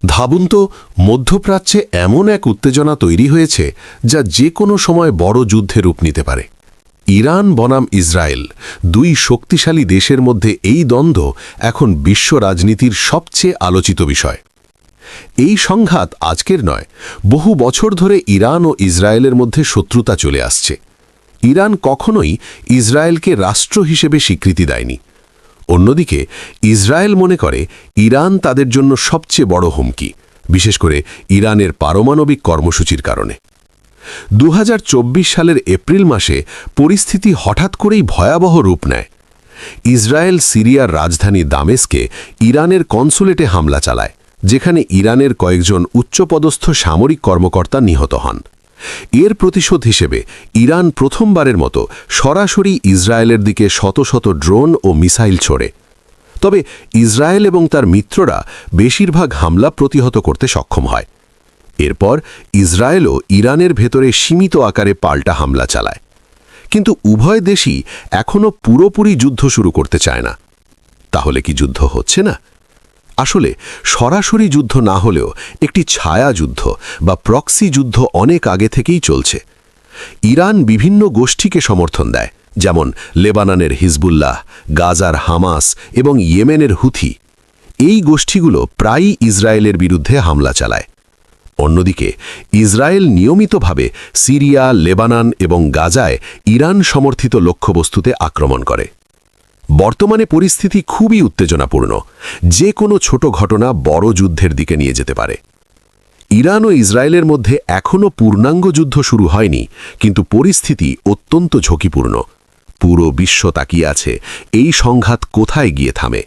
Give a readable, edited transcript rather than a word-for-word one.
ভাবুন তো, মধ্যপ্রাচ্যে এমন এক উত্তেজনা তৈরি হয়েছে যা যে কোনো সময় বড় যুদ্ধে রূপ নিতে পারে। ইরান বনাম ইসরায়েল, দুই শক্তিশালী দেশের মধ্যে এই দ্বন্দ্ব এখন বিশ্ব রাজনীতির সবচেয়ে আলোচিত বিষয়। এই সংঘাত আজকের নয়, বহু বছর ধরে ইরান ও ইসরায়েলের মধ্যে শত্রুতা চলে আসছে। ইরান কখনোই ইসরায়েলকে রাষ্ট্র হিসেবে স্বীকৃতি দেয়নি। অন্যদিকে ইসরায়েল মনে করে ইরান তাদের জন্য সবচেয়ে বড় হুমকি, বিশেষ করে ইরানের পারমাণবিক কর্মসূচির কারণে। 2024 সালের এপ্রিল মাসে পরিস্থিতি হঠাৎ করেই ভয়াবহ রূপ নেয়। ইসরায়েল সিরিয়ার রাজধানী দামেস্কে ইরানের কনসুলেটে হামলা চালায়, যেখানে ইরানের কয়েকজন উচ্চপদস্থ সামরিক কর্মকর্তা নিহত হন। এর প্রতিশোধ হিসেবে ইরান প্রথমবারের মতো সরাসরি ইসরায়েলের দিকে শত শত ড্রোন ও মিসাইল ছোড়ে। তবে ইসরায়েল এবং তার মিত্ররা বেশিরভাগ হামলা প্রতিহত করতে সক্ষম হয়। এরপর ইসরায়েলও ইরানের ভেতরে সীমিত আকারে পাল্টা হামলা চালায়। কিন্তু উভয় দেশই এখনও পুরোপুরি যুদ্ধ শুরু করতে চায় না। তাহলে কি যুদ্ধ হচ্ছে না? আসলে সরাসরি যুদ্ধ না হলেও একটি ছায়া যুদ্ধ বা প্রক্সি যুদ্ধ অনেক আগে থেকেই চলছে। ইরান বিভিন্ন গোষ্ঠীকে সমর্থন দেয়, যেমন লেবাননের হিজবুল্লাহ, গাজার হামাস এবং ইয়েমেনের হুথি। এই গোষ্ঠীগুলো প্রায়ই ইসরায়েলের বিরুদ্ধে হামলা চালায়। অন্যদিকে ইসরায়েল নিয়মিতভাবে সিরিয়া, লেবানন এবং গাজায় ইরান সমর্থিত লক্ষ্যবস্তুতে আক্রমণ করে। বর্তমানে পরিস্থিতি খুবই উত্তেজনাপূর্ণ। যে কোনো ছোট ঘটনা বড় যুদ্ধের দিকে নিয়ে যেতে পারে। ইরান ও ইসরায়েলের মধ্যে এখনও পূর্ণাঙ্গ যুদ্ধ শুরু হয়নি, কিন্তু পরিস্থিতি অত্যন্ত ঝুঁকিপূর্ণ। পুরো বিশ্ব তাকিয়ে আছে এই সংঘাত কোথায় গিয়ে থামে।